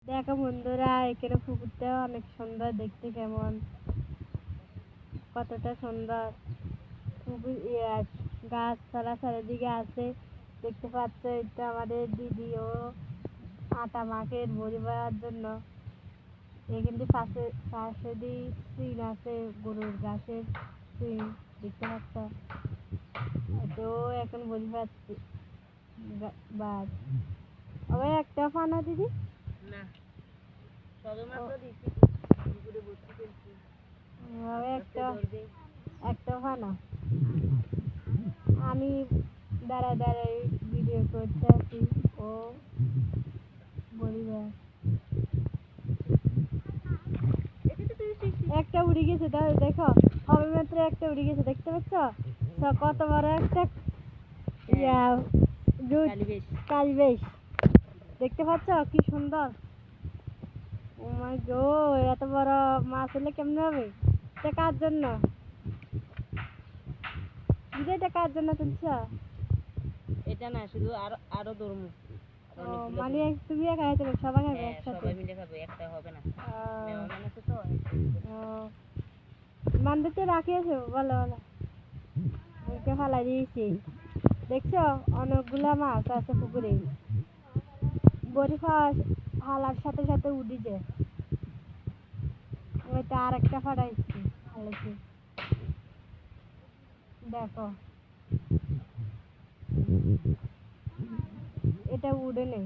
দেখো বন্ধুরা, এখানে পুকুরটা অনেক সুন্দর দেখতে, কেমন কতটা সুন্দর পুকুর। গাছপালা চারিদিকে আছে দেখতে পাচ্ছ। এটা আমাদের দিদি ও আটা মাখে বড়ি বানার জন্য। এখানে পাশে পাশে দিয়ে সিন আছে, গরুর গাছের সিন দেখতে পাচ্ছ। তো এখন বড়ি পাচ্ছি বাদ আবার একটা ফানা দিদি না সবেমাত্র দিচ্ছি পুকুরে ভর্তি করছি একটা ফানা। আমি দাঁড়ায় দাঁড়ায় ভিডিও করতে আছি ও বলিবার একটা উড়ে গেছে। তাহলে দেখো হবে মাত্র একটা উড়ে গেছে, দেখতে পাচ্ছ কত বড় একটা কালবেশ দেখতে পাচ্ছ, কি সুন্দর। ও মাই গড, এত বড় মাছ হলে কেমনে হবে? এটা কার জন্য? এটা কার জন্য তুলছ? এটা না, শুধু আরো ধর্ম। মানে তুমি একা খাইতে সবাই খাবে একসাথে? সবাই মিলে খাবে, একটা হবে না। মেহমান আছে তো। মানতে রাখিয়েছো? বলো বলো। ওকে ফালাই দিয়েছি। দেখছো অনেকগুলা মাছ আছে পুকুরে। বড়ি ফালার সাথে সাথে উঠিছে। ওইটা আর একটা ফাটাইছি ফালাইছি। দেখো এটা উড়ে নেই।